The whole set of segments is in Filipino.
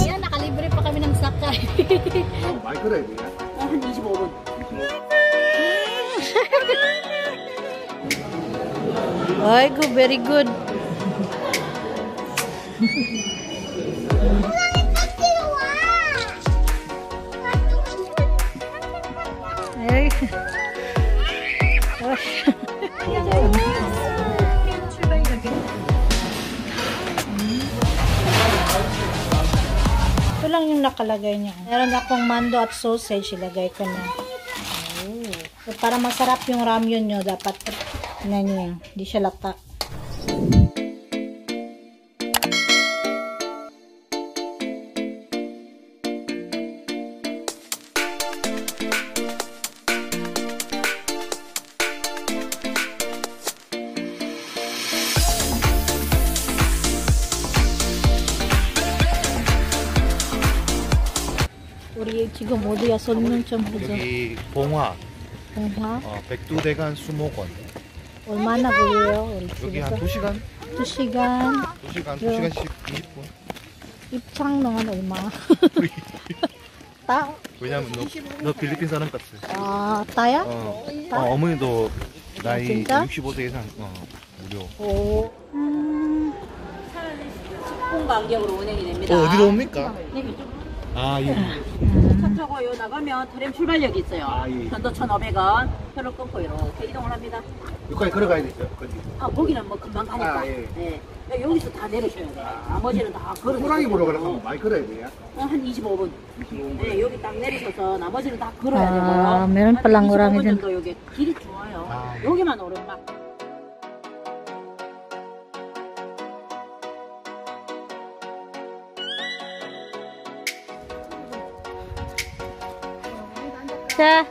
Yan, nakalibre pa kami ng sakay. 많이 끌어야 돼. 한 25분. Ay, good, very good. Ay. Ito lang yung nakalagay niya. Meron akong mando at sausage, ilagay ko na. So, para masarap yung ramyun nyo, dapat hindi siya lata. 우리 지금 어디야? 설명 좀 해줘. 여기 봉화. 봉화? 백두대간 수목원. 얼마나 걸려요? 여기 한 2시간? 2시간. 2시간씩 20분. 입장료는 얼마? 따? 왜냐면 너 필리핀 사람 같아. 아, 따야? 따? 어머니도 나이 진짜? 65세 이상 무료. 오. 10분 간격으로 운행이 됩니다. 어디로 옵니까? 여기 아, 예. 차 타고 요 나가면 트램 출발역이 있어요. 아, 예. 편도 1,500원. 표를 끊고 이렇게 이동을 합니다. 여기까지 걸어가야 되죠? 거기. 거기는 뭐 금방 가니까. 아, 예. 네. 여기서 다 내리셔야 돼요. 나머지는 다 걸어서. 호랑이 보러 가려면 많이 걸어야 돼요? 한 25분. 네, 여기 딱 내리셔서 나머지는 다 걸어야 되고요. meron palang horangi 25분 din. 정도 여기 길이 좋아요. 아, 예. 여기만 오르막. 자.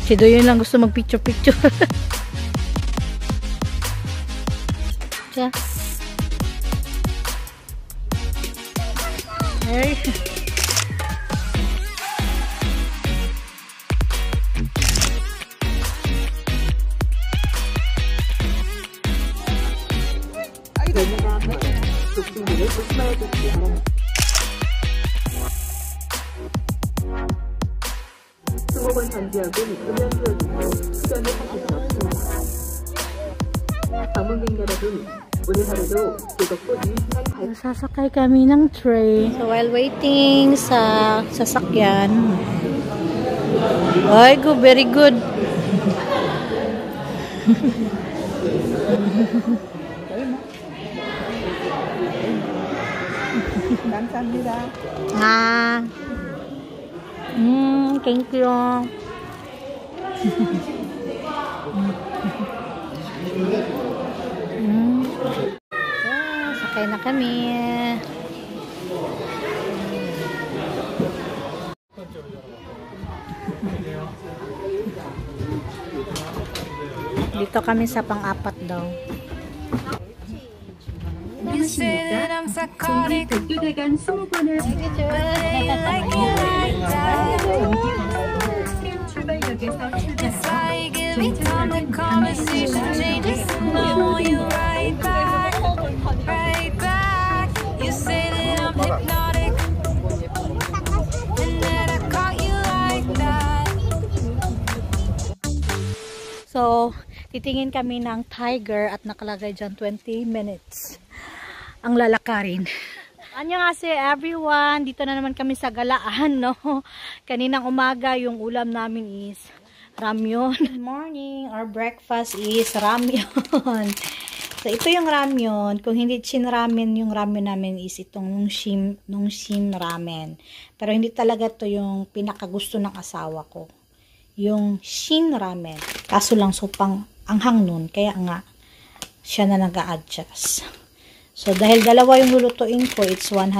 Si Doyon lang gusto mag-picture-picture. Siya. Ay. 수목원 전지역은 금연지역이고 수변을 하실 수 없습니다. 방문객 여러분, 오늘 하루도 즐겁고 유익한 Sasakay kami ng train. So while waiting sa sasakyan. Ay, go, very good. 감사합니다. Ah. Thank you. Sakay na kami. Dito kami sa pang-apat daw. 전기 백두대간 수목원을 출발역에서 So, titingin kami ng tiger at nakalagay dyan 20 minutes ang lalakarin. Annyeonghaseyo everyone! Dito na naman kami sa Galaan, no? Kaninang umaga yung ulam namin is ramyun. Good morning! Our breakfast is ramyun. So, ito yung ramyun. Kung hindi chin ramen, yung ramyun namin is itong nung shim ramen. Pero hindi talaga to yung pinakagusto ng asawa ko. Yung shin ramen. Kaso lang supang anghang nun. Kaya nga, siya na nag-a-adjust. So, dahil dalawa yung lulutuin ko, it's 1,000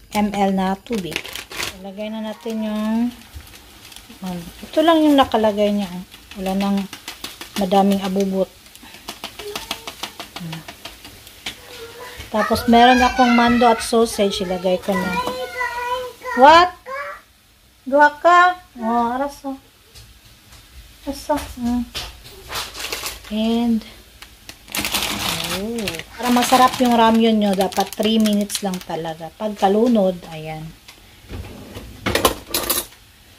ml na tubig. Lagay na natin yung ito lang yung nakalagay niya. Wala nang madaming abubot. Tapos meron akong mando at sausage. Ilagay ko na. What? Duha ka? Oh, araso. Araso. And para masarap yung ramyun nyo, dapat 3 minutes lang talaga. Pag kalunod, ayan.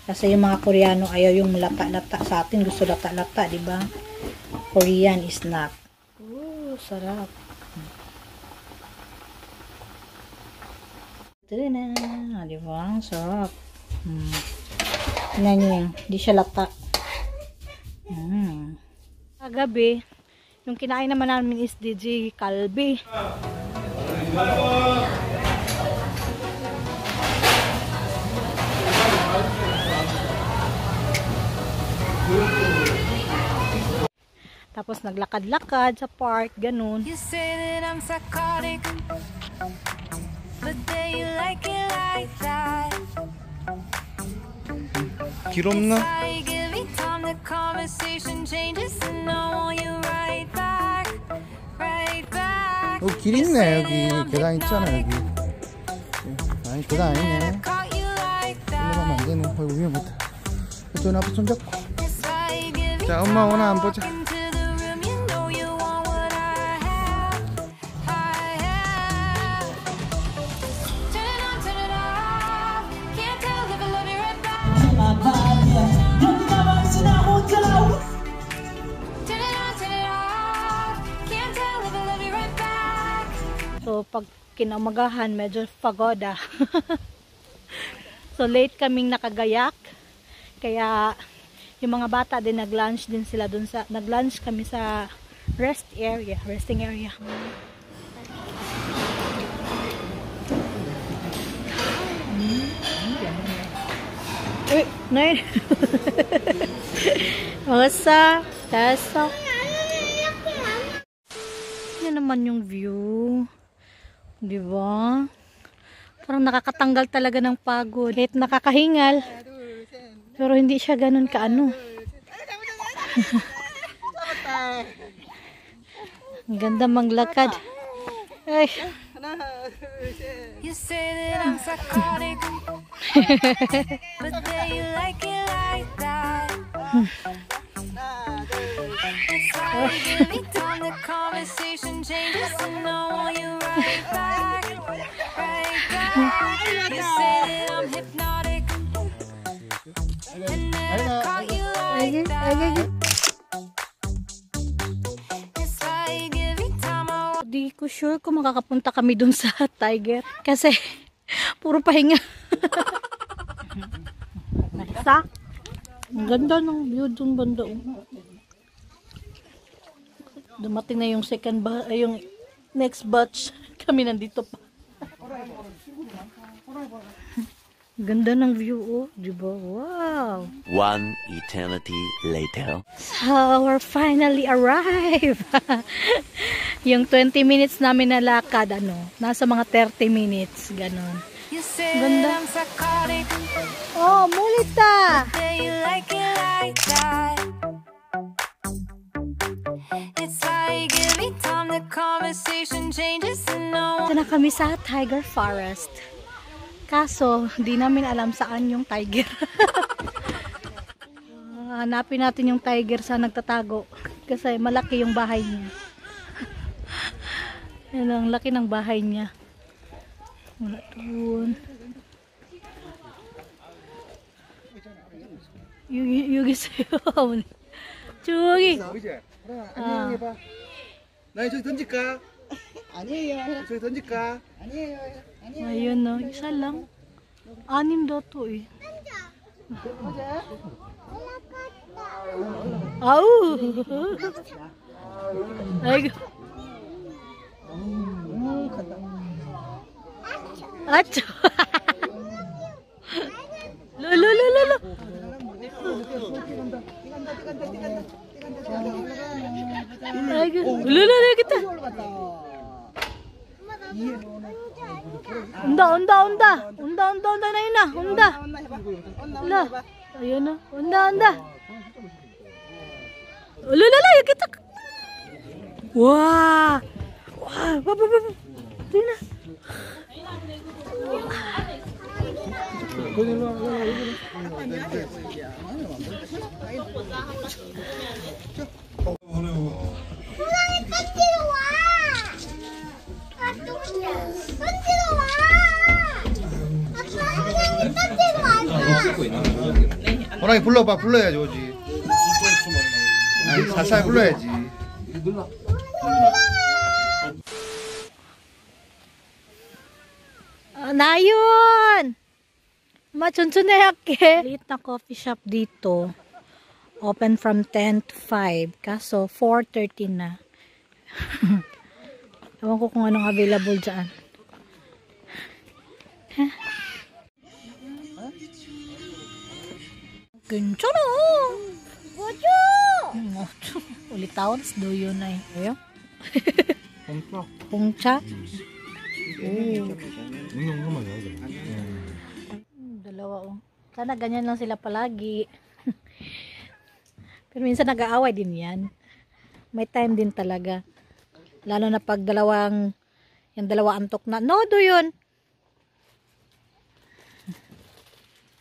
Kasi yung mga Koreano ayaw yung lata-lata. Sa atin gusto lata-lata, di ba? Korean is not. Ooh, sarap. Ito na, di ba? Sarap. Tingnan nyo yan. Hindi siya lata. Kagabi, yung kinain naman namin is DJ Kalbi. Tapos naglakad-lakad sa park, ganun. You say that I'm psychotic, but then you like it like that. 기름나? The conversation changes and I want you right back, right back. 여기 길 있네. 여기 계단 있잖아. 여기. 아니 계단 아니네. 올라가면 안 되네. 어이구 위험하다. 저 앞에 손 잡고. 자 엄마 오나 안 보자. So, pag kinaumagahan, medyo pagoda. So, late kaming nakagayak. Kaya, yung mga bata din, nag-lunch din sila dun sa, nag-lunch kami sa resting area. Uy, nain. Masa, tasok. Yan naman yung view. Diba? Parang nakakatanggal talaga ng pagod. Kahit nakakahingal. Pero hindi siya ganun kaano. Ang ganda maglakad. Ay. You say that I'm psychotic, but then you like it like that. It's like every time the conversation changes and I want you right back, right back. You say that I'm hypnotic, and then I caught you like that. It's like every time I... Di ko sure kung makakapunta kami dun sa Tiger kasi puro pahinga. Sa? Ang ganda ng view dun banda. Dumating na yung yung next batch. Kami nandito pa. Ganda ng view, oh. Diba? Wow! One eternity later. So, we're finally arrived. Yung 20 minutes namin na lakad, nasa mga 30 minutes. Ganon. Ganda. Oh, mulita! Ito na kami sa Tiger Forest. Kaso, di namin alam saan yung tiger. Hanapin natin yung tiger sa nagtatago. Kasi malaki yung bahay niya. Yan ang laki ng bahay niya. Wala doon. Yugi sa'yo. Chugi. 안녕히 봐. 나 저기 던질까? 아니에요. 저기 던질까? 아니에요. Ayun no, isa lang. 6 daw to eh. Au! Ay. Acho. Lolo. Ay, lolo kita. Unda na yun na. Unda. Ayun na. Unda. Lala, kita. Wow. Tingnan. 호랑이 불러봐. 불러야지 오지. 아니 살살 불러야지. Nayon! Machunchunay ake. Liit na coffee shop dito. Open from 10 to 5. Kaso 4:30 na. Ewan ko kung anong available dyan. Ganyan o! Ulit taon, doyo na eh. Ayo? Hongcha? Dalawa oh. Sana ganyan lang sila palagi. Pero minsan nag-aaway din yan. May time din talaga. Lalo na pag yung dalawa antok na. No, do yun.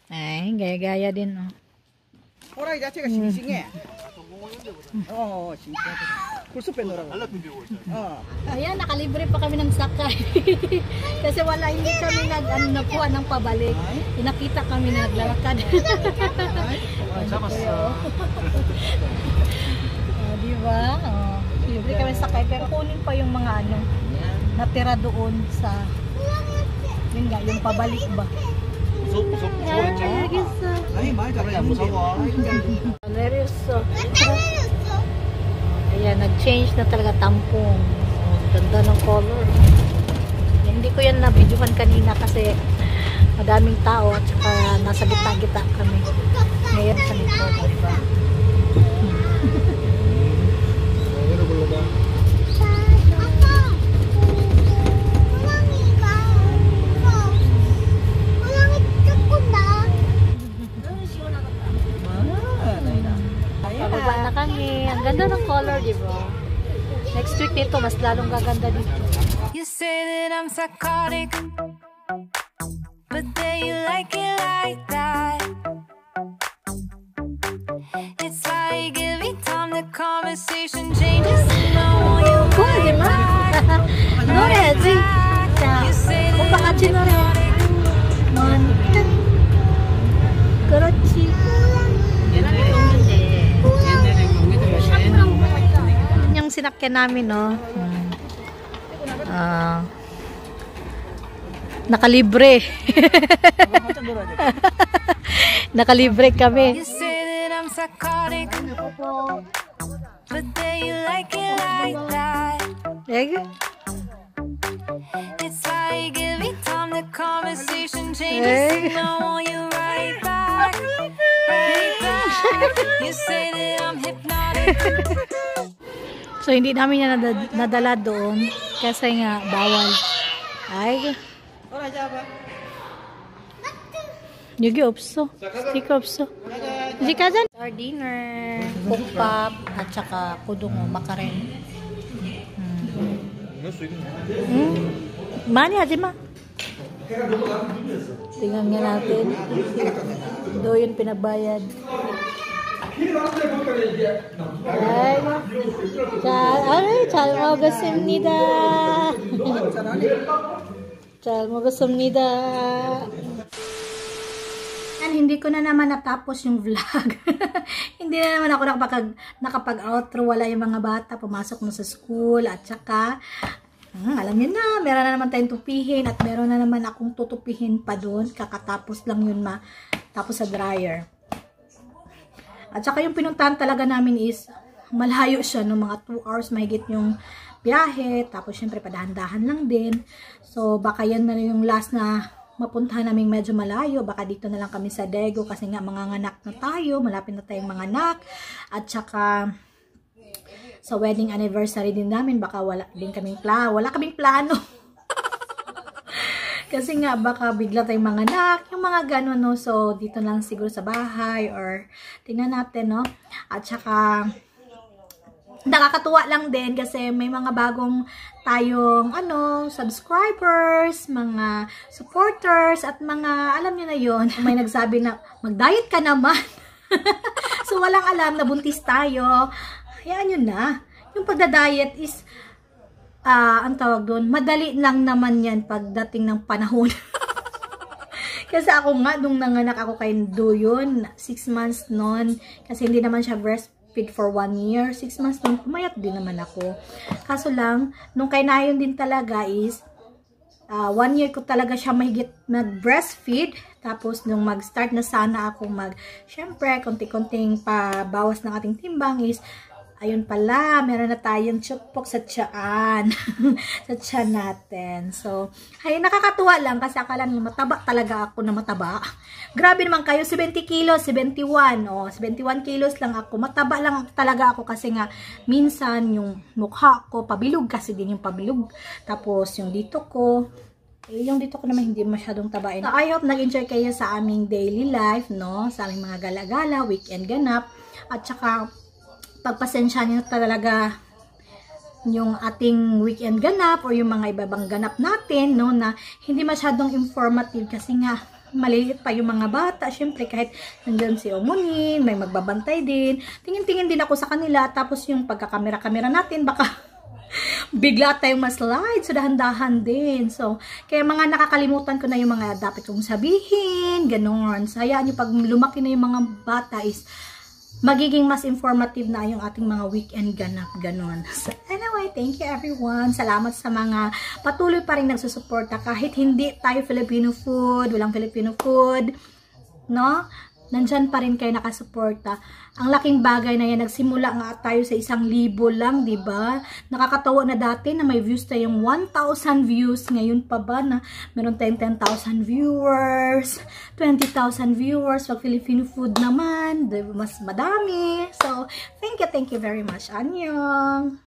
Ay, gaya-gaya din oh. 호랑이 자체가 싱싱해. 싱싱하다. 벌써 빼놓으라고. Ayan, nakalibre pa kami ng sakay. Kasi hindi kami nakuha ng pabalik. Pinakita kami na naglalakad. Diba? Libre kami sakay. Pero kunin pa yung mga natira doon sa yung pabalik ba. 아니 많이 잡아야 무서워. Neryoso. Ayan, nag-change na talaga tampong. Ganda ng color. Hindi ko yan na-videohan kanina kasi madaming tao at saka nasa gitna-gitna kami. Ngayon sa nito, diba? Pababa na kami. Ang ganda ng color, diba? Next week nito, mas lalong gaganda dito. You say that I'm psychotic, but then you like it like that. It's like every time the conversation changes, I want you right back. 노래야지. 자, 오빠 같이 노래. 그렇지. Yung sinakyan namin, no? Nakalibre. Nakalibre kami. You say that I'm psychotic, but then you like it like that. It's like every time the conversation changes, I want you right back, right back. You say that I'm hypnotic. So, hindi namin yan nadala doon kasi nga bawal. Ay. 여기 없어. 스티커 없어. 이제 가자. Our dinner. Pukpap at saka kudungo, makarel. Mani haji ma. Tingnan nga natin. Do yun pinagbayad. 잘 먹었습니다. 잘 먹었습니다. Hindi ko na naman natapos yung vlog. Hindi na naman ako nakapag-outro. Wala yung mga bata. Pumasok na sa school. At saka, alam niyo na, meron na naman tayong tupihin. At meron na naman akong tutupihin pa doon. Kakatapos lang yun tapos sa dryer. At saka yung pinuntahan talaga namin is malayo siya, no? Mga 2 hours mahigit yung biyahe. Tapos syempre padahan-dahan lang din. So baka yan na yung last na mapuntahan namin medyo malayo. Baka dito na lang kami sa Daegu kasi nga manganganak na tayo. Malapit na tayong manganak. At saka sa wedding anniversary din namin, baka wala kaming plano. Kasi nga, baka bigla tayong mga anak, yung mga gano'n, no? So, dito lang siguro sa bahay, or tingnan natin, no? At saka, nakakatuwa lang din kasi may mga bagong tayong subscribers, mga supporters at mga alam niyo na yon. May nagsabi na mag-diet ka naman. So walang alam na buntis tayo. Hayaan yun na. Yung pagda-diet is ang tawag doon, madali lang naman yan pagdating ng panahon. Kasi ako nga, nung nanganak ako kay Duyon, 6 months noon, kasi hindi naman siya breastfeed for 1 year, 6 months noon, pumayat din naman ako. Kaso lang, nung kay Nayon din talaga is, 1 year ko talaga siya mahigit mag-breastfeed, tapos nung mag-start na sana ako syempre, konti-konting pabawas ng ating timbang is, ayun pala, meron na tayong chukpok sa tiyaan. Sa tiyan natin. So, ay, nakakatuwa lang kasi akala nyo mataba talaga ako na mataba. Grabe naman kayo, 70 kilos, 71. 71 kilos lang ako. Mataba lang talaga ako kasi nga, minsan yung mukha ko, pabilog kasi din yung pabilog. Tapos, yung dito ko, yung dito ko naman hindi masyadong tabain. So, I hope nag-enjoy kayo sa aming daily life, no? Sa aming mga gala-gala, weekend ganap. At saka, pagpasensya niyo talaga yung ating weekend ganap o yung mga ibabang ganap natin, no, na hindi masyadong informative kasi nga maliliit pa yung mga bata. Syempre kahit nandiyan si Omunin, may magbabantay din. Tingin-tingin din ako sa kanila. Tapos yung pagkakamera-kamera natin, baka bigla tayong ma-slide. So dahan-dahan din. So, kaya mga nakakalimutan ko na yung mga dapat kong sabihin, ganon. So, hayaan nyo pag lumaki na yung mga bata is magiging mas informative na yung ating mga weekend ganap, ganon. So, anyway, thank you everyone. Salamat sa mga patuloy pa rin nagsusuporta kahit hindi tayo Filipino food, walang Filipino food, no? Nandyan pa rin kayo nakasuporta. Ang laking bagay na yan, nagsimula nga tayo sa 1,000 lang, diba? Nakakatawa na dati na may views tayong 1,000 views. Ngayon pa ba na meron tayong 10,000 viewers, 20,000 viewers. Pag Filipino food naman, mas madami. So, thank you very much. Annyeong!